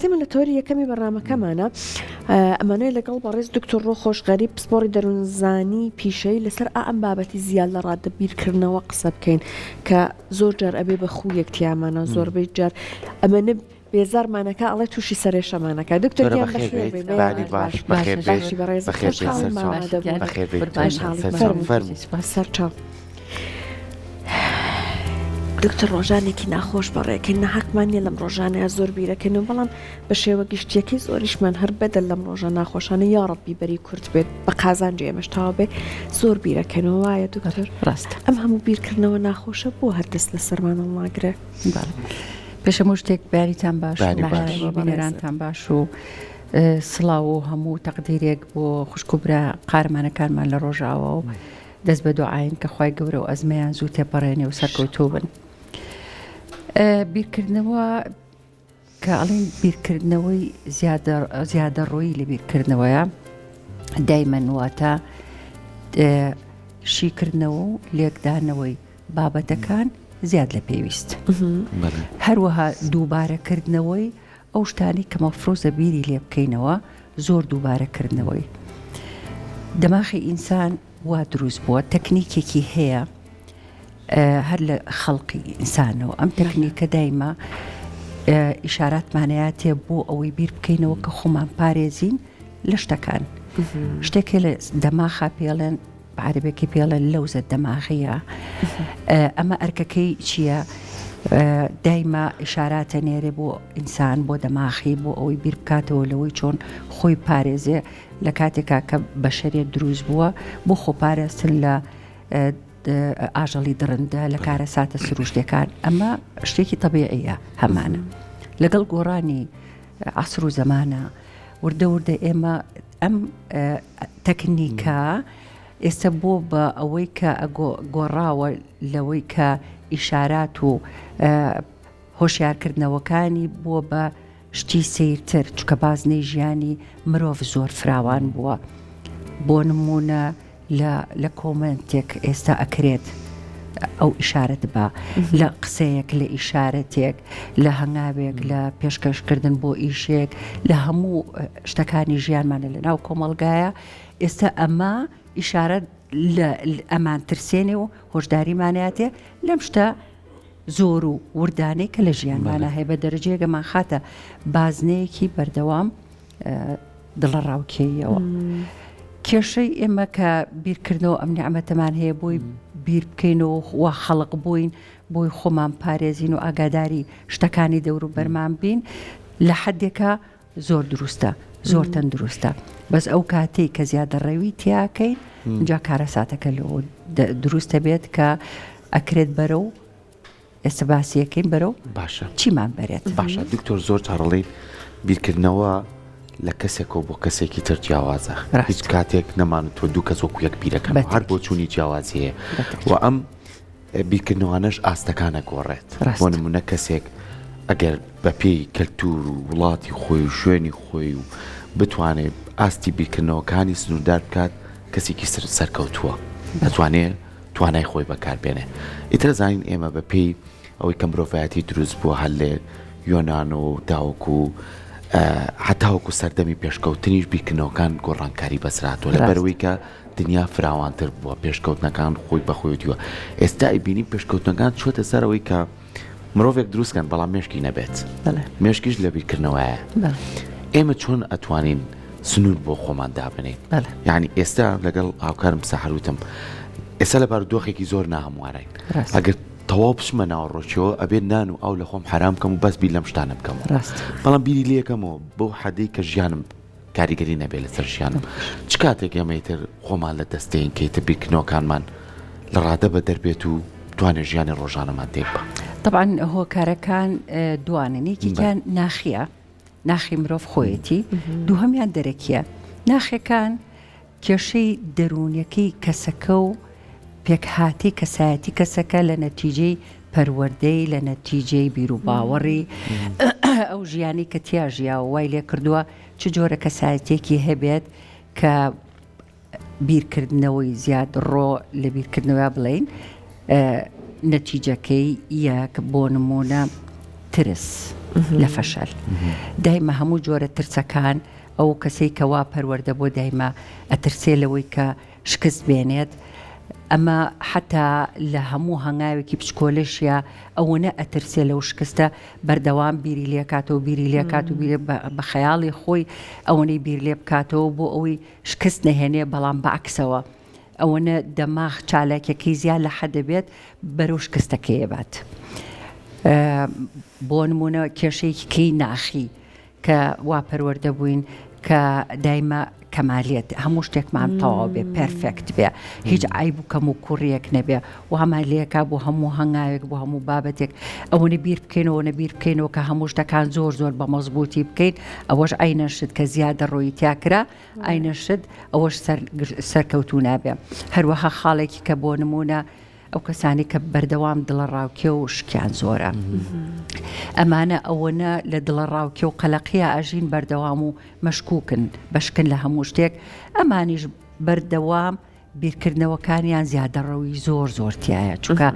کاتی من لە تۆری یەکەمی بەرنامەکەمانە ئەمانەیە لەگەڵ بەڕێز دکتۆر ڕۆخۆش غەریب پسپۆڕی دەروونزانی پیشەی لەسەر ئەم بابەتی زیاد لە ڕادەبیرکردنەوە قسە بکەین کە زۆر جار ئەبێ بە خوو یەکتیامانە زۆربەی جار ئەمەنە بێزارمانەکە ئەڵێ تووشی سەرێشەمانەکە دکتۆر سەرچاو دکتۆر ڕۆژانێکی ناخۆش بەڕێکن نەحەقمان نیە لەم ڕۆژانەیە زۆر بیرەکەن و بەڵام بە شێوە گشتیەکەی زۆریشمان هەر بەدەل لەم ڕۆژە ناخۆشانە یا ڕەبی بەری کورت بێت بە قازانجی ئێمەشتاوە بێ زۆر بیرەکەنەوە وایە دکتۆر ڕاست ئەم هەموو بیرکردنەوە ناخۆشە بۆ هەردەست لە سەرمانە ماگرێ پێشەمە شتێک بیانیتان باش بینەرانتان باش و سڵاو و هەموو تەقدیرێک بۆ خوشکوبرا قارمانەکانمان لە ڕۆژاوە و دەست بە دوعاین کە خوای گەورە و ئەزمەیان زوو تێپەڕێنێ و سەرکەوتوو بن. بیرکردنەوە کە ئەڵێن بیرکردنەوەی زیادە ڕۆیی لە بیرکردنەوەیە دایمەن واتە شیکردنەوە و لێکدانەوەی بابەتەکان زیاد لە پێویست هەروەها دووبارەکردنەوەی ئەو شتانی کە مەفرۆزە بیری لێ بکەینەوە زۆر دووبارەکردنەوەی دەماغی ئینسان وا دروست بووە تەکنیکێکی هەیە هەر لە خەڵقی ئینسانەوە ئەم تەکنیکە دایمە ئیشاراتمانەیە بۆ ئەوەی بیر بکەینەوە کە خۆمان پارێزین لە شتەکان شتێکی لە دەماخە پێڵێن عربێکی پێڵێن لەوزە دەماغیە ئەمە ئەرکەکەی چییە دایما ئیشاراتە نێرێ بۆ ئینسان بۆ دەماخی بۆ ئەوەی بیر بکاتەوە لەوەی چۆن خۆی پارێزێ لە کاتێکا کە بەشەرێت دروست بووە بۆ خۆپارێزن لە ئاژەڵی درندە لە کارە ساتە سروشتەکان ئەمە شتێکی تەبیعیە هەمانە لەگەڵ گۆڕانی عەسر و زەمانە وردە ئێمە ئەم تەکنیکە ئێستا بۆ بە ئەوەی کە گۆڕاوە لەوەی کە ئیشارات و هۆشیارکردنەوەکانی بووە بە شتی سیرتر چکە بازنەی ژیانی مرۆڤ زۆر فراوان بووە بۆ نمونە لە کۆمنتێک ئێستا ئەکرێت ئەو ئیشارەت بە لە قسەیەک لە ئیشارەتێک لە هەنگاوێک لە پێشکەشکردن بۆ ئیشێک لە هەموو شتەکانی ژیانمانە لە ناو کۆمەڵگایە ئێستا ئەمە ئیشارەت ئەمان ترسێنێ و هۆشداریمانەتێ لەم شتە زۆر و وردانەی کە لە ژیانمانە هەیە بە دەرەجەیەکەمان خاتە بازنەیەکی بەردەوام دڵە ڕاوکێیەوە کێشەی ئێمە کە بیرکردنەوە ئەم نیعمەتەمان هەیە بۆی بیر بکەینەوە وا خەڵق بووین بۆی خۆمان پارێزین و ئاگاداری شتەکانی دەور و بەرمان بین لە حەدێکە زۆر دروستە زۆر تەندروستە بەس ئەو کاتێک کە زیادە ڕێوی تیاکەین جا کارە ساتەکە لەوە دروستە بێت کە ئەکرێت بەرە و ئێستا باسیەکەین بەرە و باشە چیمان بەرێت باشە دکتۆر زۆر چاڕڵی بیرکردنەوە لە کەسێکەوە بۆ کەسێکی تر جیاوازە هیچ کاتێک نەمانێت تۆ دوو کەس وەکو یەک بیرەکەن هەر بۆ چوونی جیاوازی هەیە و ئەم بیرکردنەوەنەش ئاستەکانە گۆڕێت بۆ نمونە کەسێک ئەگەر بە پێی کەلتور و وڵاتی خۆی و شوێنی خۆی و بتوانێت ئاستی بیرکردنەوەکانی سنووردار بکات کەسێکی سەرکەوتووە دەتوانێت توانای خۆی بەکاربێنێ ئیتر زانین ئێمە بە پێی ئەوەی کە مرۆڤایەتی دروست بووە هەر لێ یۆناان و داوەکو حتاوەکو سەردەمی پێشکەوتنیش بیرکردنەوەکان گۆڕانکاری بەسراتەوە لە بەرەوەی کە دنیا فراوانتر بووە پێشکەوتنەکان خۆی بەخۆیتیوە ئێستا ئیبینی پێشکەوتنەکان چۆتە سەرەوەی کە مرۆڤێک دروستکەن بەڵام مێشکی نەبێت مێشکیش لە بیرکردنەوەیە ئێمە چۆن ئەتوانین سنوور بۆ خۆمان دابنین یعنی ئێستا لەگەڵ هاوکارم سەحروتم ئێستا لە بارودۆخێکی زۆر ناهەموارین ئەگەر تەواو پشمە ناوەڕۆکیەوە ئەبێت نان و ئەو لە خۆم حرام بکەم و بەس بیر لەم شتانە بکەم بەڵام بیری لێکەمەوە بۆ حەدەی کە ژیانم کاریگەری نەبێت لەسەر ژیانم چ کاتێک ئێمەیتر خۆمان لە دەستەین کەیتە بیرکردنەوەکانمان لە ڕادە بە دەربێت و توانێت ژیانی ڕۆژانەمان تێک بە طبعاً هۆکارەکان دوانن یەکێکیان ناخیە ناخی مرۆڤ خۆیەتی دووهەمیان دەرەکیە ناخەکان کێشەی دەروونیەکەی کەسەکە و پێکهاتی کەسایەتی کەسەکە لە نەتیجەی پەروەردەی لە نەتیجەی بیر و باوەڕی ئەو ژیانی کە تیاژیا و وای لێ کردووە چ جۆرە کەسایەتێکی هەبێت کە بیرکردنەوەی زیاد ڕۆ لە بیرکردنەوە بڵین نەتیجەکەی یەک بۆ نمونە ترس لە فەشەل دایمە هەموو جۆرە ترسەکان ئەو کەسەی کە وا پەروەردە بۆ دایمە ئەترسێ لەوەی کە شکست بێنێت ئەمە حتا لە هەموو هەنگاوێکی پچکۆلشیە ئەوەنە ئەترسێ لەو شکستە بەردەوام بیری لێکاتەوە بیری لێکات و بە خەیاڵی خۆی ئەوەنەی بیر لێ بکاتەوە بۆ ئەوەی شکست نەهێنێ بەڵام بەعکسەوە ئەوەنە دەماغ چالاکیەکەی زیاد لە حەد دەبێت بەرەو شکستەکەی بات. بۆ نمونە کێشەیەکی کەی ناخی کە وا پەروەردە بووین کە دایمە کەمالیت هەموو شتێکمان تەواو بێ پەرفێکت بێ هیچ عیب و کەم و کوڕیەک نەبێ و هەمالەیەکە بۆ هەموو هەنگاوێک بۆ هەموو بابەتێک ئەوەنە بیر بکەینەوە نەبیر بکەینەوە کە هەموو شتەکان زۆر زۆر بە مەزبوطی بکەین ئەوەش ئاینەشت کە زیادە ڕۆی تیاکرا ئاینەشت ئەوەش سەرکەوتو نابێ. هەروەها خاڵێکی کە بۆ نمونە ئەو کەسانی کە بەردەوام دڵە ڕاوکێ و شکیان زۆرە ئەمانە ئەوەنە لە دڵە ڕاوکێ و قەلەقیە ئاژین بەردەوام و مەشکوکن بەشکن لە هەموو شتێک ئەمانیش بەردەوام بیرکردنەوەکانیان زیادە ڕەوی زۆر زۆرتیایە چونکە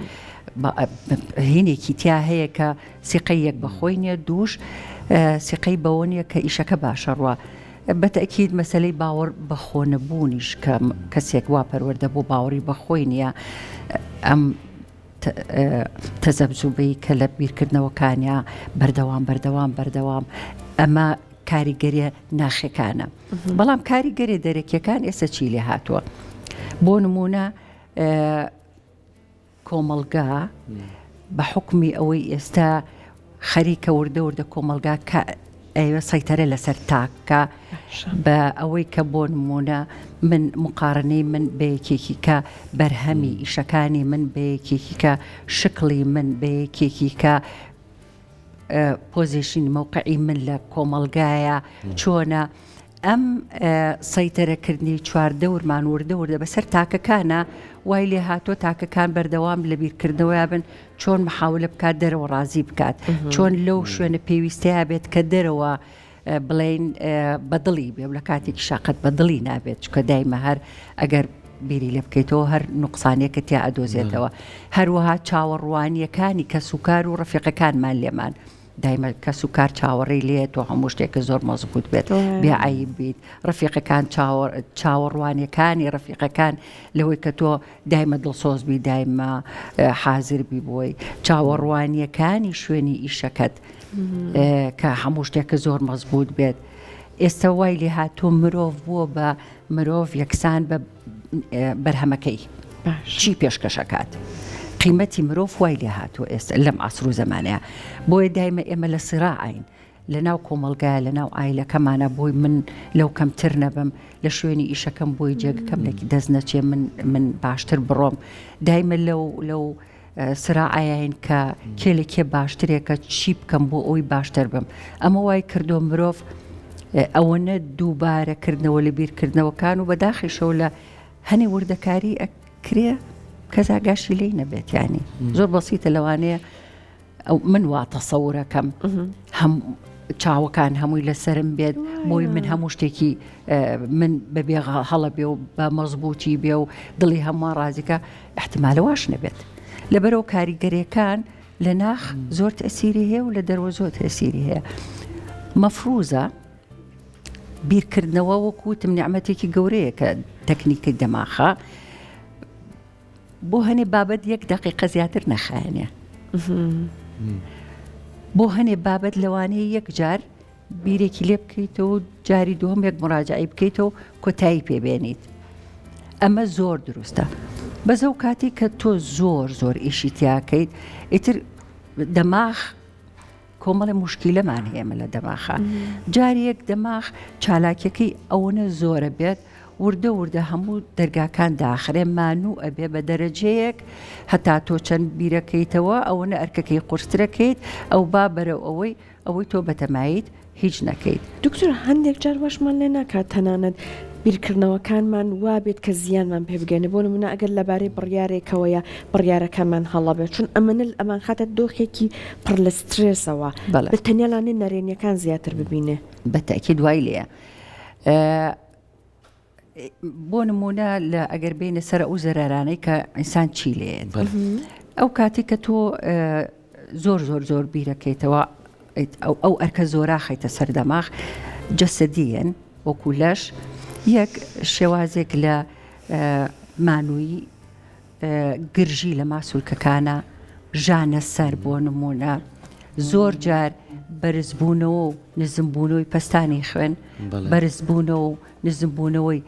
هینێکی تیا هەیە کە سیقەی یەک بەخۆی نیە دووش سیقەی بەوە نیە کە ئیشەکە باشە ڕوە بەتەکید مەسلەی باوەڕ بەخۆ نەبوونیش کە کەسێک وا پەروەردە بۆ باوەڕی بەخۆی نییە ئەم تەزەبزوبەی کە لە بیرکردنەوەکانیا بەردەوام ئەمە کاریگەریە ناخێکانە بەڵام کاریگەری دەرەکیەکان ئێستا چی لێ هاتووە بۆ نمونە کۆمەڵگا بە حکمی ئەوەی ئێستا خەریکە وردە کۆمەلگا کە ئەوە سەیتەرە لەسەر تاکە بە ئەوەی کە بۆ نمونە من مقارنەی من بەیەکێکی کە بەرهەمی ئیشەکانی من بەیەکێکی کە شکڵی من بەیەکێکی کە پۆزیشنی موقعی من لە کۆمەلگایە چۆنە ئەم سەیتەرەکردنی چواردە ورمان وردە بەسەر تاکەکانە وای لێ هاتۆ تاکەکان بەردەوام لە بیرکردنەوەی بن چۆن محاولە بکات دەرەوە ڕازی بکات چۆن لەو شوێنە پێویستەیە بێت کە دەرەوە بڵێن بەدڵی بێ لە کاتێکی شاقت بەدڵی نابێت چکە دایمە هەر ئەگەر بیری لێ بکەیتەوە هەر نوقسانێکە تیا ئەدۆزێتەوە هەروەها چاوەڕوانیەکانی کە سوکار و ڕەفیقەکانمان لێمان دایمە کە سوکار چاوەڕێی لێت و هەموو شتێکە زۆر مەزبوط بێت بێعیب بیت ڕەفیقەکان چاوەڕوانیەکانی ڕەفیقەکان لەوەی کە تۆ دایمە دڵسۆز بی دایمە حازر بی بۆی چاوەڕوانیەکانی شوێنی ئیشەکەت کە هەموو شتێکە زۆر مەزبوط بێت ئێستا وای لێ هاتووە مرۆڤ بووە بە مرۆڤ یەکسان بە بەرهەمەکەی چی پێشکەشەکات قیمەتی مرۆڤ وای لێ هاتووە ئێستا لەم عەسر و زەمانەیە بۆیە دایمە ئێمە لە سراعین لە ناو کۆمەلگایە لە ناو ئایلەکەمانە بۆی من لەو کەمتر نەبم لە شوێنی ئیشەکەم بۆی جێگەکەم لێکی دەست نەچێ من باشتر بڕۆم دایمە لەو سراعین کە کێلێکێ باشترێکە چی بکەم بۆ ئەوی باشتر بم ئەمە وای کردو مرۆڤ ئەوەنە دووبارەکردنەوە لە بیرکردنەوەکان و بەداخیشەوە لە هەنێ وردەکاری ئەکرێ کەزاگاشی لی نەبێت ینی زۆر بەسیتە لەوانەیە من وا تەسەورەکەم هەم چاوەکان هەمووی لەسرم بێت بۆی من هەموو شتێکی من بەبێ هەڵە بێ و بە مەزبوطی بێ و دڵی هەمووان ڕازیکە احتمالە واش نەبێت لەبەرەوە کاریگەریەکان لە ناخ زۆر تەسیری هەیە و لە دەروە زۆر تەسیری هەیە مەفروزە بیرکردنەوە وەکوتم نیعمەتێکی گەورەیە کە تەکنیکی دەماخە بۆ هەنێ بابەت 1 دقیقە زیاتر نەخایەنێ بۆ هەنێ بابەت لەوانەیە 1 جار بیرێکی لێ بکەیتەوە جاری دووەم 1 مراجعی بکەیتەوە کۆتایی پێبێنیت ئەمە زۆر دروستە بەزەو کاتی کە تۆ زۆر ئیشی تیاکەیت ئیتر دەماغ کۆمەڵی مشکیلەمان هەیەمە لە دەماخە جاری 1 دەماغ چالاکیەکەی ئەوەنە زۆرە بێت وردە هەموو دەرگاکان داخرێ مانوو ئەبێ بە دەرەجەیەک هەتا تۆ چەند بیرەکەیتەوە ئەوەنە ئەرکەکەی قورسترەکەیت ئەو با بەرەو ئەوەی تۆ بەتەماییت هیچ نەکەیت دکتۆر هەندێک جار باشمان لێ ناکات تەنانەت بیرکردنەوەکانمان وابێت کە زیانمان پێ بگەنێ بۆ نمونە ئەگەر لەبارەی بڕیارێکەوەیە بڕیارەکەمان هەڵەبێت چون ئەمان خاتە دۆخێکی پڕ لە سترێسەوە بە تەنیاڵانێ نەرێنیەکان زیاتر ببینێ بەتەکید دوای لێە بۆ نمونە لە ئەگەر بینە سەر ئەو زەرارانەی کە ئینسان چی لێت ئەو کاتی کە تۆ زۆر بیرەکەیتەوە ئەو ئەرکە زۆرا خەیتە سەر دەماغ جەسەدیەن وەکو لەش یەک شێوازێک لە مانووی گرژی لە ماسوولکەکانە ژانە سەر بۆ نمونە زۆر جار بەرزبوونەوە و نزمبوونەوەی پەستانی خوێن بەرزبوونەوە و نزمبوونەوەی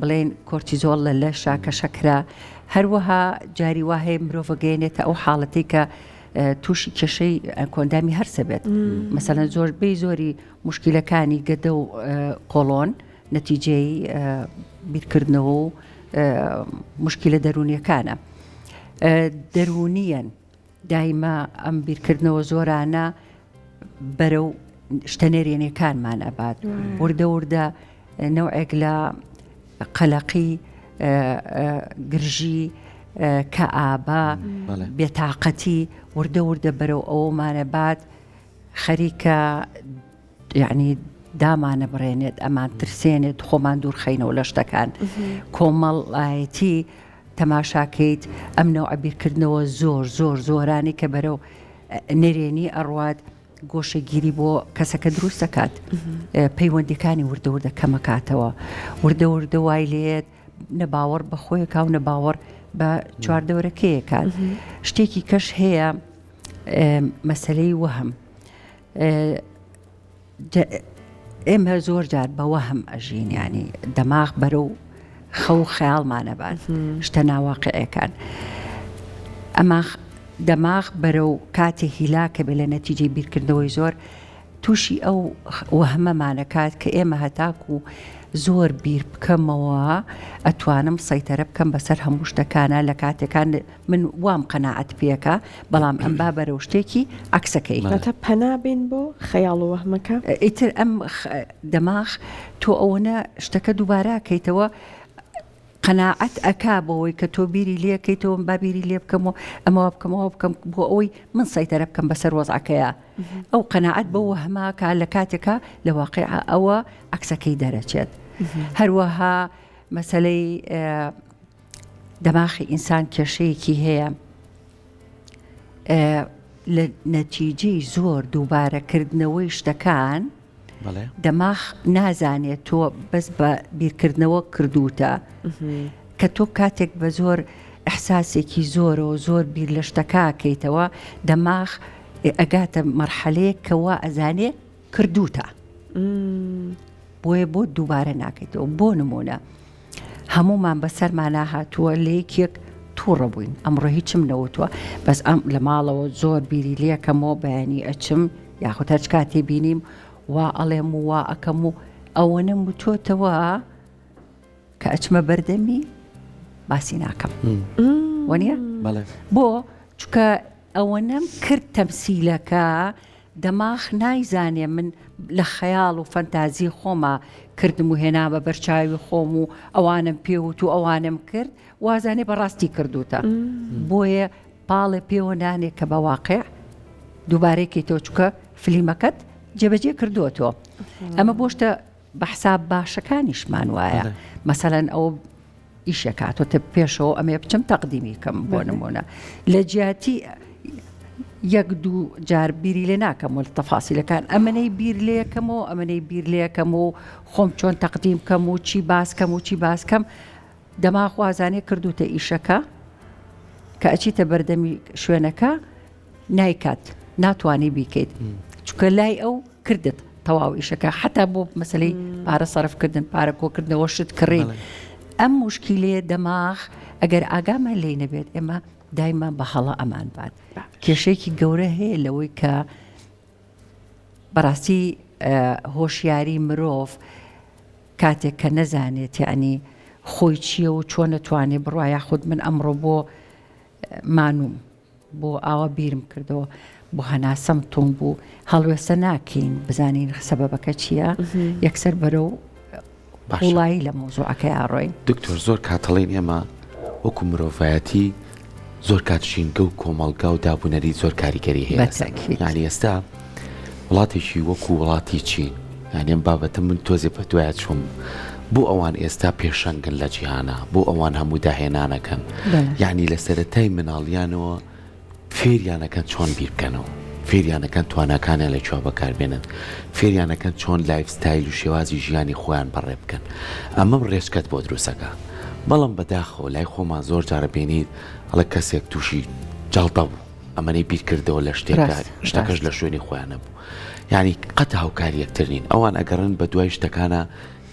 بڵێن کۆرتیزۆڵ لە لەشە کە شەکرا هەروەها جاری وهەیە مرۆڤگەێنێتە ئەو حاڵەتی کە تووشی کێشەی کۆندامی هەرسە بێت مەسەلەن زۆربەی زۆری مشکلەکانی گەدە و قۆڵۆن نەتیجەی بیرکردنەوە و مشکلە دەرونیەکانە دەرونیەن دایما ئەم بیرکردنەوە زۆرانە بەرەو شتەنێرێنەکانمان ئەبات وردە وردە نەوعێک لە قەلەقی گرژی کە ئابا بێتاقەتی وردە وردە بەرەو ئەومانە بات خەریکە یعنی دامانە بڕێنێت ئەمان ترسێنێت خۆمان دوور خەینەوە لە شتەکان کۆمەڵایەتی تەماشاکەیت ئەم نەوع بیرکردنەوە زۆر زۆر زۆرانی کە بەرەو نەرێنی ئەڕوات گۆشەگیری بۆ کەسەکە دروست دەکات پەیوەندیەکانی وردە وردە کەمەکاتەوە وردە وردە وای لێت نەباوەڕ بە خۆیەکە و نەباوەڕ بە چواردەوەرەکەیەکات شتێکی کەش هەیە مەسەلەی وەهم ئێمە زۆر جار بە وەهم ئەژین ینی دەماغ بەرەو خەو خەیاڵمانەبات شتە ناواقعەکان ئەمە دەماغ بەرەو کاتێ هیلاکە بێ لە نەتیجەی بیرکردنەوەی زۆر تووشی ئەو وەهمەمانەکات کە ئێمە هەتاکو زۆر بیر بکەمەوە ئەتوانم سەیتەرە بکەم بەسەر هەموو شتەکانە لە کاتێکان من وام قەناعەت پێەکە بەڵام ئەم با بەرەو شتێکی عکسەکەی تا پەنابێن بۆ خەیاڵ و وەهمەکە ئیتر ئەم دەماغ تۆ ئەوەنە شتەکە دووبارەکەیتەوە قەناعەت ئەکا بەوەی کە تۆ بیری لێکەیتەوە با بیری لێ بکەمەوە ئەمەوە بکەمەوە بکەم بۆ ئەوەی من سەیتەرە بکەم بەسەر وەزعەکەیە ئەو قەناعەت بە وەهماکە لە کاتێکە لە واقع ئەوە عکسەکەی دەرەچێت هەروەها مەسەلەی دەماغی ئینسان کێشەیەکی هەیە لە نەتیجەی زۆر دووبارەکردنەوەی شتەکان دەماغ نازانێت تۆ بەس بە بیرکردنەوە کردوتە کە تۆ کاتێک بە زۆر ئەحساسێکی زۆرەوە زۆر بیر لە شتەکەکەیتەوە دەماغ ئەگاتە مەرحەلەیە کەوا ئەزانێ کردوتە بۆیە بۆ دووبارە ناکەیتەوە بۆ نمونە هەمومان بەسەرمانە هاتووە لەیەکێک تووڕە بووین ئەمڕۆ هیچم نەوتووە بەس ئەم لە ماڵەوە زۆر بیری لێکەمەوە بەیانی ئەچم یاخود هەچ کاتێ بینیم وا ئەڵێم و وا ئەەکەم و ئەوەنەم وتۆتەوە کە ئەچمە بەردەمی باسی ناکەم وەنیە بۆ چکە ئەوەنەم کرد تەمسیلەکە دەماغ نایزانێ من لە خەیاڵ و فەنتازی خۆمە کردم و هێنا بە بەرچاوی خۆم و ئەوانم پێوت و ئەوانم کرد وازانێ بەڕاستی کردوتە بۆیە پاڵێ پێوە نانێ کە بە واقع دووبارەیەکی تۆ چکە فلیمەکەت جێبەجێ کردووەتەوە ئەمە بۆ شتە بە حساب باشەکانیشمان وایە مەسەلەن ئەو ئیشەکاتۆتە پێشەوە ئەمێ بچم تەقدیمی کەم بۆ نمونە لە جیاتی یەک دوو جار بیری لێ ناکەم و تەفاسیلەکان ئەمەنەی بیر لێکەمەوە ئەمەنەی بیر لێکەم و خۆم چۆن تەقدیم کەم و چی باسکەم و چی باسکەم دەماغ وازانێ کردوتە ئیشەکە کە ئەچیتە بەردەمی شوێنەکە نایکات ناتوانی بیکەیت چکە لای ئەو کردت تەواو ئیشەکە حتا بۆ مەسەلەی پارە سەرفکردن پارە کۆکردنەوە شت کڕین ئەم مشکلێ دەماغ ئەگەر ئاگامان لێ نەبێت ئێمە دایما بە هەڵە ئەمان بات کێشەیەکی گەورە هەیە لەوەی کە بەڕاستی هۆشیاری مرۆڤ کاتێک کە نەزانێت یعنی خۆی چییە و چۆن نەتوانێت بڕوایە خود من ئەمڕۆ بۆ مانوم بۆ ئاوە بیرم کردەوە بۆ هەناسەم تۆم بوو هەڵوێستە ناکەین بزانین سەبەبەکە چییە یەکسەر بەرەو وڵایی لە مۆزوعەکەی ئاڕۆین دکتۆر زۆر کاتەڵین ئێمە وەکو مرۆڤایەتی زۆر کاتژینگە و کۆمەڵگا و دابوونەری زۆر کاریگەری هەیە یعنی ئێستا وڵاتێکی وەکو وڵاتی چین یعنی ئەم بابەتە من تۆزێ بە دوایە چوم بۆ ئەوان ئێستا پێشەنگن لە جیهانە بۆ ئەوان هەموو داهێنانەکەن یعنی لە سەرەتای مناڵیانەوە فێریانەکەن چۆن بیر بکەنەوە فێریانەکان تواناکانیان لە چوا بەکاربێنن، فێریانەکەن چۆن لایف ستایل و شێوازی ژیانی خۆیان بەڕێ بکەن. ئەمەم ڕێژکەت بۆ دروستەکە. بەڵام بەداخەوە لای خۆمان زۆر جارە بینیت ئەڵە کەسێک تووشی جەڵتە بوو، ئەمەی بیر کردەوە لە شتەکەش لە شوێنی خۆیانە بوو. یعنی قەت هاوکاری یەکتر نین. ئەوان ئەگەڕن بە دوای شتەکانە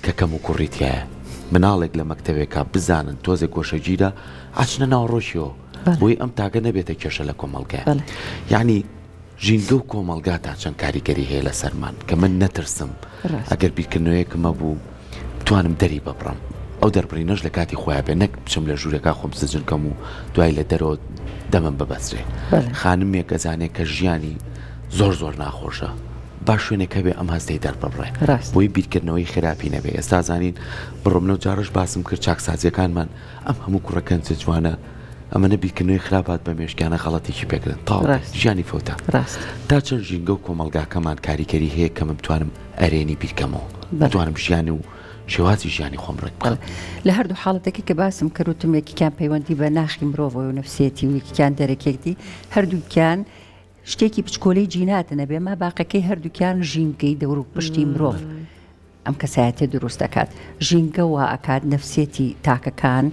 کە کەم و کوڕیتایە، مناڵێک لە مەکتەبێکا بزانن تۆزێک گۆشەگیرە ئاچنە ناوڕۆژیەوە بۆی ئەم تاگە نەبێتە کێشە لە کۆمەڵگایە. یعنی ژینگە و کۆمەلگا تا چەند کاریگەری هەیە لە سەرمان کە من نەترسم ئەگەر بیرکردنەوەیەکمە بوو توانم دەری ببڕم، ئەو دەربڕینەش لە کاتی خۆیان بێ، نەک بچم لە ژوورەکە خۆم سجنکەم و دوای لە دەرەوە دەمەم ببەسرێ. خانمێک ئەزانێت کە ژیانی زۆر زۆر ناخۆشە، با شوێنێکە بێ ئەم هەستەی دەربڕێ بۆی بیرکردنەوەی خراپی نەبێ. ئێستا زانین بڕۆمنە و جارش باسم کرد چاکسازیەکانمان ئەم هەموو کوڕەکەن چ جوانە، ئەمەنە بیرکردنەوەی خراپات بە مێشکیانە خەڵەتێکی پێکردن تاڵ ژیانی فەوتە. تا چەند ژینگە و کۆمەلگاکەمان کاریگەری هەیە کە من بتوانم ئەرێنی بیرکەمەوە، بتوانم ژیانی و شێوازی ژیانی خۆم ڕێک بکەم. لە هەردوو حاڵەتێکی کە باسم کردوتم، یەکیان پەیوەندی بە ناخی مرۆڤ و نەفسێتی و یەکیان دەرەکێتی، هەردووکیان شتێکی پچکۆلەی جیناتە نەبێ، ما باقەکەی هەردووکیان ژینگەی دەور و پشتی مرۆڤ ئەم کەسایەتێ دروست دەکات. ژینگە وا ئەکات نەفسێتی تاکەکان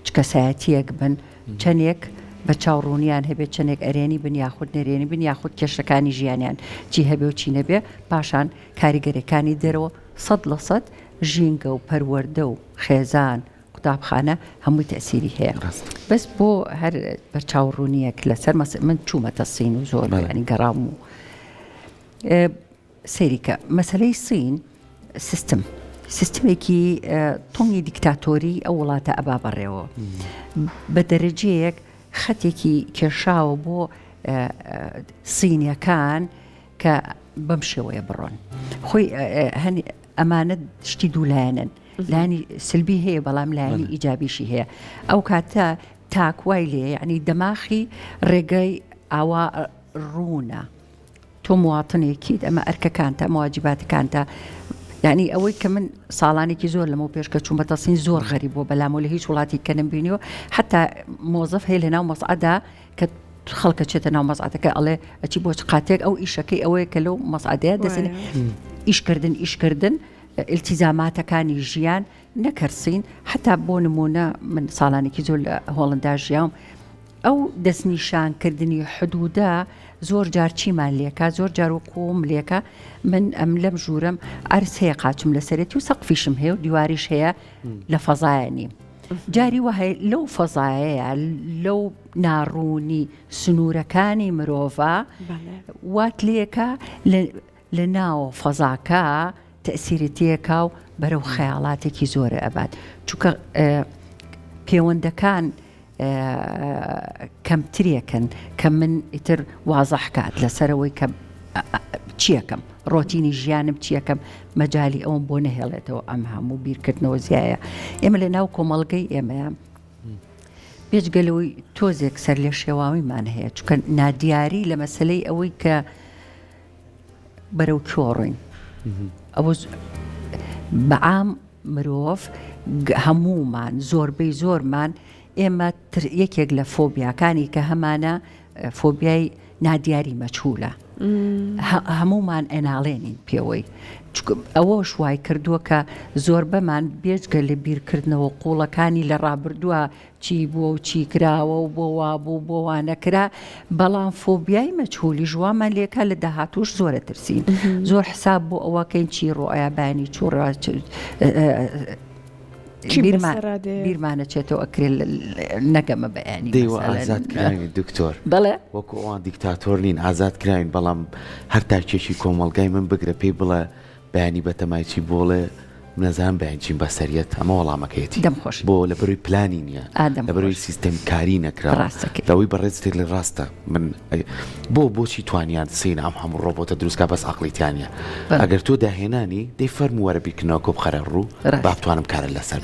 چ کەسایەتیەک بن، چەندێک بە چاوڕوونیان هەبێت، چەندێک ئەرێنی بن یاخود نەرێنی بن یاخود کێشەکانی ژیانیان چی هەبێ و چی نەبێ، پاشان کاریگەرەکانی دەرەوە 100% ژینگە و پەروەردە و خێزان قوتابخانە هەمووی تەسیری هەیە. بەس بۆ هەر بە چاوڕوونیەک لەسەر من چوومەتە سین و زۆر ینی گەڕام و سەیریکە مەسەلەی سین سیستمێکی تۆنگی دیکتاتۆری ئەو وڵاتە ئەبا بەڕێەوە بە دەرەجەیەک خەتێکی کێشاوە بۆ سینیەکان کە بەم شێوەیە بڕۆن. خۆی ئەمانە شتی دوولایەنن، لانی سلبی هەیە بەڵام لایانی ئیجابیشی هەیە. ئەو کاتە تاکوای لێ ینی دەماخی ڕێگەی ئاوا ڕوونە، تۆ مواتنێکیت ئەمە ئەرکەکانتە مواجباتەکانتە. یعنی ئەوەی کە من ساڵانێکی زۆر لەمە پێشکە چوون بە تەسین زۆر غەریب بۆ بەلامەوە لە هیچ وڵاتی کە نمبینیەوە، حتا مۆزەف هەیە لە ناو مەسعەدا کە خەڵکە چێتە ناو مەسعەتەکە ئەڵێ ئەچی بۆ قاتێک ئەو ئیشەکەی ئەوەیە کە لەو مەسعەدەیە دەسێنێ ئیشکردن ئیلتیزاماتەکانی ژیان نەکەرسین. حتا بۆ نمونە من ساڵانێکی زۆر لە هۆڵندا ژیام، ئەو دەستنیشانکردنی حدوودە زۆر جار چیمان لێکە، زۆر جار وەکوم لێکە من ئەم لەم ژوورم ئەرس هەیە قاچم لەسەرێتی و سەقفیشم هەیە و دیواریش هەیە لە فەزایەنی جاری وهەیە لەو فەزایەیە لەو ناڕوونی سنوورەکانی مرۆڤە وات لێکە لە ناو فەزاکە تەسیرەتیەکە و بەرەو خەیاڵاتێکی زۆرە ئەبات، چونکە پەیوەندەکان کەمترێکن کە من ئیتر وازەح کات لەسەرەوەی کە چیەکەم ڕۆتینی ژیانم چیەکەم مەجای ئەوم بۆ نەهێڵێتەوە ئەم هەموو بیرکردنەوە زیایە. ئێمە لە ناو کۆمەڵگەی ئێمەیە بێجگەلەوەی تۆزێک سەر لێ شێواویمان هەیە، چونکە نادیاری لە مەسلەی ئەوەی کە بەرەو چۆڕین ئەوە بەعام مرۆڤ هەموومان زۆربەی زۆرمان ئێمە یەکێک لە فۆبیاکانی کە هەمانە فۆبیای نادیاری مەچهولە هەموومان ئەناڵێنین پێوەی، ئەوە شوای کردووە کە زۆر بەمان بێجگە لە بیرکردنەوە قوڵەکانی لە ڕابردووە چی بووە و چی کراوە و بۆ وابوو بۆ وانەکرا، بەڵام فۆبیای مەچهولی ژوامان لێکە لە داهاتوش زۆرە ترسین، زۆر حساب بۆ ئەوەکەین چی ڕۆیابانی چوڕ بیرمانە چێتەوە ئەکرێ نەگەمە بەیانی ئازادکراین دکتۆر بەڵێ وەکو ئەوان دیکتاتۆر نین ئازادکراین، بەڵام هەر تاکێکی کۆمەڵگای من بگرە پێی بڵێ بەیانی بەتەمایکی بۆڵێ نەزان بەیانچین بەسەریەت ئەمە وەڵامەکەیەتی دەمخۆش بۆ لە بەروی پلانی نییە لە بەروی سیستەم کاری نەکراوە دەوەی بەڕێزتێک لە ڕاستە من بۆچی توانیان سین ئەم هەموو ڕۆبۆتە دروستکە بەس عەقڵیتیانە ئەگەر تۆ داهێنانی دەی فەرمو وەرە بیرکردنەوە کۆ بخەرە ڕوو با بتوانم کارە لەسەر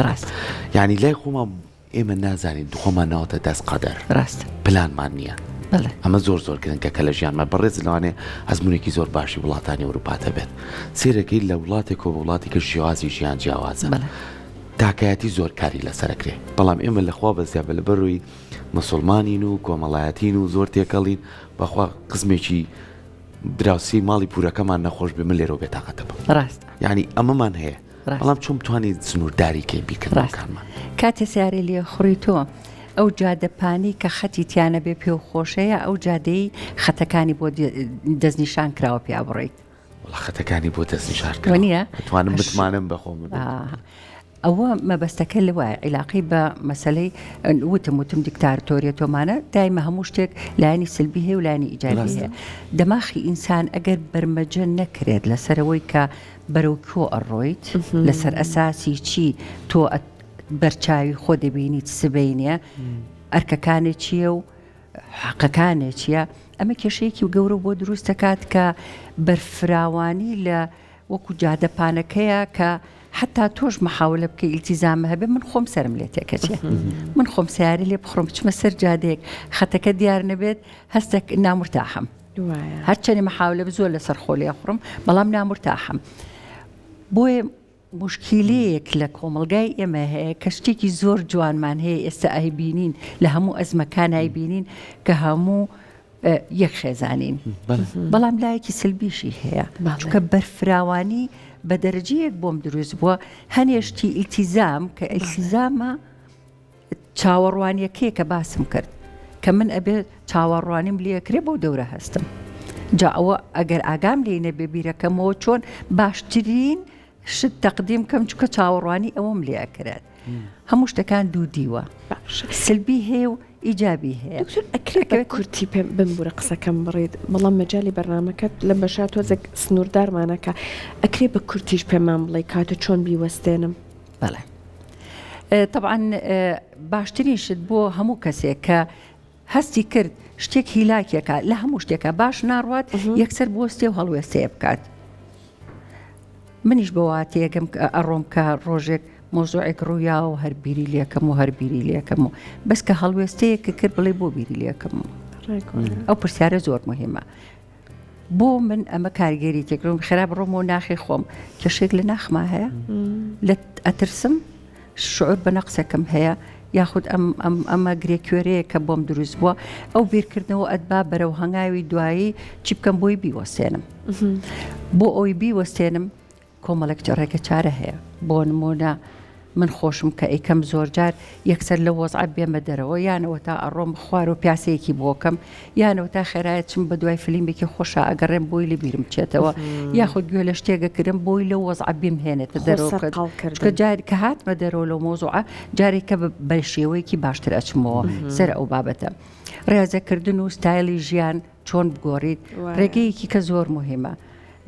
یعنی لای خۆمان ئێمە نازانین خۆمان ناوەتە دەست قەدەر پلانمان نییە. ئەمە زۆر زۆر گرنگە کە لە ژیانمە بەڕێز لەوانێ ئەزمونێکی زۆر باشی وڵاتانی ئەوروپاتە بێت سێرەکەی لە وڵاتێک و وڵاتی کە شێوازی ژیان جیاوازە تاکایەتی زۆر کاری لەسەرکرێ، بەڵام ئێمە لەخوا بەزیابە لە بەروی مسلمانین و کۆمەڵایەتین و زۆر تێکەڵین بەخوا قزمێکی دراوسی ماڵی پورەکەمان نەخۆش بێ من لێرە بێتاقەتەبە ڕاست یعنی ئەمەمان هەیە ڕاست. بەڵام چۆن بتوانین سنوورداریکەی بیرکردنەکانمان کاتە سیارێ لێ خوڕی تۆ ئەو جادەپانی کە خەتی تیانە بێ پێ و خۆشەیە ئەو جادەی خەتەکانی بۆ دەستنیشان کراوە پیا بڕیت وڵا خەتەکانی بۆ دەستنیشان وانە توانم متمانم بەخۆم ئەوە مەبەستەکە لەوایە عیلاقی بە مەسلەی وتم دیکتاتۆریە تۆمانە دایمە هەموو شتێک لایانی سلبی هەیە و لایانی ئیجابی هەیە دەماخی ئینسان ئەگەر بەرمەجە نەکرێت لەسەرەوەی کە بەرەو کۆ ئەڕۆیت لەسەر ئەساسی چی تۆ بەرچاوی خۆ دەبینیت سبینە ئەرکەکانێک چییە و حەقەکانێک چییە ئەمە کێشەیەکی و گەورە بۆ دروست دەکات کە بەرفراوانی لە وەکو جادەپانەکەیە کە حتا تۆش محاولە بکە ئیلتیزامە هەبێ من خۆم سرم لێ تێکەچێ من خۆم سیاری لێ بخڕم بچمە سەر جادەیەک خەتەکە دیار نەبێت هەستێک نامرتاحم هەرچەنی محاولە زۆر لەسەر خۆ لێ خوڕم بەڵام نامرتاحم بۆیە مشکیلەیەک لە کۆمەلگای ئێمە هەیە کە شتێکی زۆر جوانمان هەیە ئێستا ئایبینین لە هەموو ئەزمەکان ئایبینین کە هەموو یەک خێزانین بەڵام لایەکی سلبیشی هەیە چونکە بەرفراوانی بە دەرەجەیەک بۆم دروست بووە هەنێشتی ئیلتیزام کە ئیلتیزامە چاوەڕوانیەکەیە کە باسم کرد کە من ئەبێ چاوەڕوانیم لێکرێ بۆ دەورە هەستم جا ئەوە ئەگەر ئاگام لێ نەبێ بیرەکەمەوە چۆن باشترین شت تەقدیم کەم چکە چاوەڕوانی ئەوەم لێکرێت هەموو شتەکان دوو دیوە سلبی هەیە و ئیجابی هەیە ئەکرێت کورتی پێ بمبورە قسەکەم بڕێت بەڵام مەجای بەرنامەکەت لە بەشات تۆزێک سنووردارمانەکە ئەکرێ بە کورتیش پێمان بڵێ کاتە چۆن بیوەستێنم بەڵێ طبعاً باشترین شت بۆ هەموو کەسێک کە هەستی کرد شتێک هیلاکێکە لە هەموو شتێکە باش ناڕوات یەکسەر بۆستێ و هەڵوێستەیە بکات منیش بەواتەیەکەم ئەڕۆم کە ڕۆژێک مۆزوعێک ڕوویا و هەربیری لێکەم و هەربیری لێکەم و بەس کە هەڵوێستەیەکە کرد بڵێ بۆ بیری لێکەم ئەو پرسیارە زۆر مهمە بۆ من ئەمە کارگەری تێکڕم خراپ ڕۆم و ناخی خۆم کێشێک لە ناخما هەیە لە ئەترسم شعور بە نەقسەکەم هەیە یاخود ئەمە گرێکوێرەیە کە بۆم دروست بووە ئەو بیرکردنەوە ئەدبا بەرەو هەنگاوی دوایی چی بکەم بۆی بیوەستێنم بۆ ئەوی بیوەستێنم کۆمەڵێک ڕێگە چارە هەیە بۆ نمونە من خۆشم کە ئەیکەم زۆر جار یەکسەر لە وەزع بێمە دەرەوە یانەوە تا ئەڕۆم خوار و پیاسەیەکی بۆکەم یانەوە تا خێرایەتچم بە دوای فلیمێکی خۆشە ئەگەڕێم بۆی لە بیرم بچێتەوە یاخود گوێ لە شتێگەکردم بۆی لە وەزع بیم هێنێتە دەرەوە جار کە هاتمە دەرەوە لەو مۆزوعە جارێکە بە شێوەیەکی باشتر ئەچمەوە سەر ئەو بابەتە ڕێزەکردن و ستایلی ژیان چۆن بگۆڕیت ڕێگەیەکی کە زۆر مهمە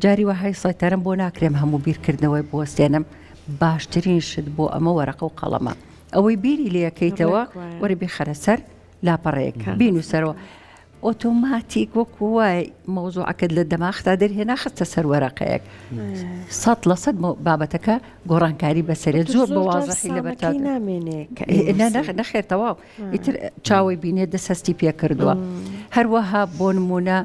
جاری وەهای سەیتەرم بۆ ناکرێم هەموو بیرکردنەوەی بوەستێنم باشترین شت بۆ ئەمە وەرەقە و قەڵەمە ئەوەی بیری لەکەیتەوە وەرە بخەرە سەر لاپەڕەیەک بینوسەرەوە ئۆتۆماتیک وەکو وای مەوزوعەکەت لە دەماغتا دەرهێنا خستە سەر وەرەقەیەک 100% بابەتەکە گۆڕانکاری بەسەرێت زۆر بە وازەحی لە بەرتا نەخێر تەواو ئیتر چاوی بینێ دەسەستی پێ کردووە هەروەها بۆ نمونە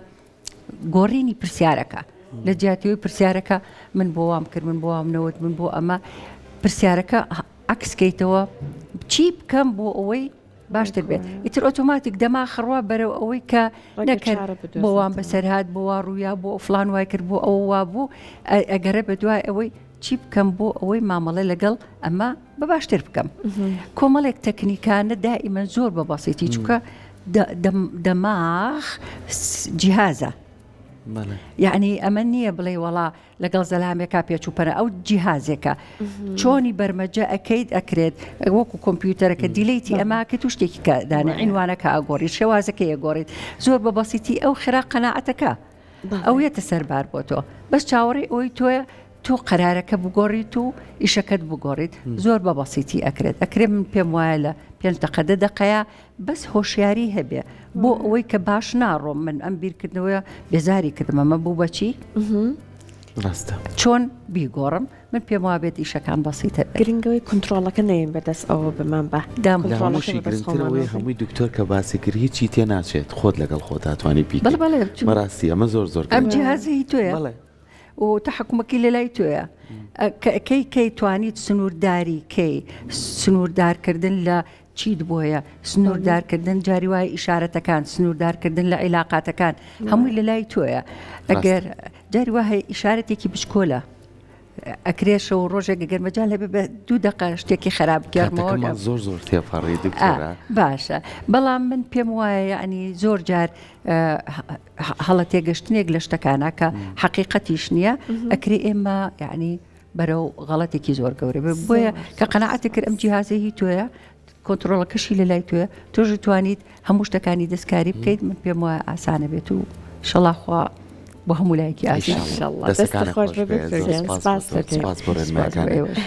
گۆڕینی پرسیارەکە لە جیاتیەوەی پرسیارەکە من بۆ وام کرد من بۆ وامنەوت من بۆ ئەمە پرسیارەکە عکسکەیتەوە چی بکەم بۆ ئەوەی باشتر بێت ئیتر ئۆتۆماتیک دەما خڕوا بەرەو ئەوەی کە نەکرد بۆ وام بەسەرهات بۆ وا ڕوویا بۆ فلان وای کرد بۆ ئەوە وا بوو ئەگەرە بە دوای ئەوەی چی بکەم بۆ ئەوەی مامەڵە لەگەڵ ئەمە بە باشتر بکەم کۆمەڵێک تەکنیکانە دائیمەن زۆر بە بەسیتی چووکە دەماغ جیهازە یعنی ئەمە نییە بڵێ وڵا لەگەڵ زەلامێکا پێچووپەرە ئەو جیهازێکە چۆنی بەرمەجە ئەەکەیت ئەکرێت وەکو کۆمپیوتەرەکە دیلیتی ئەماکە تو شتێکی کەدانە عینوانەکە ئەگۆڕیت شێوازەکە ئەگۆڕیت زۆر بە بەسیتی ئەو خێرا قەناعەتەکە ئەو یەتە سەربار بۆ تۆ بەس چاوەڕێی ئەوی تۆیە تۆ قەرارەکە بگۆڕیت و ئیشەکەت بگۆڕیت زۆر بە بەسیتی ئەکرێت من پێم وایە لە 5 دقەیە بەس هۆشیاری هەبێ بۆ ئەوەی کە باش ناڕۆم من ئەم بیرکردنەوەی بێزاری کردم ئەمە بوو بەچی چۆن بیگۆڕم من پێم وا بێت ئیشەکان بەسیتە گرنگەوەی کنترۆڵەکە نەیەن بەدەست ئەوە بمان بە گرنگترەوەی هەمووی دکتۆر کە باسی کرد هیچی تێ ناچێت خۆت لەگەڵ خۆت هاتوانی بی بەڕاستی ئەمە زۆر ئەم جیهازی تۆیە و تحکومەکی لە لای تۆیە کەی توانیت سنوورداری کەی سنووردارکردن لە چیت بۆیە سنووردارکردن جاری وای ئیشارەتەکان سنووردارکردن لە عیلاقاتەکان هەمووی لە لای تۆیە ئەگەر جاری وای ئیشارەتێکی بچکۆلە ئەکرێشە و ڕۆژێک گەرمەجان لەبێ بە 2 دقە شتێکی خراپ گەرمەوە زۆر تێپەڕی دکتۆرە باشە بەڵام من پێم وایە ینی زۆر جار هەڵە تێگەشتنێک لە شتەکانە کە حەقیقەتیش نییە ئەکری ئێمە یعنی بەرەو غەڵەتێکی زۆر گەورە بۆیە کە قەنەعەتی کرد ئەم جیهازەی توێە کۆنتترۆڵەکەشی لە لای توێ تۆژ توانیت هەموو شتەکانی دەستکاری بکەیت من پێم وایە ئاسانە بێت و شەڵاخوا بۆ هەموو لایەکی ئاسان دەست خۆش ببێت.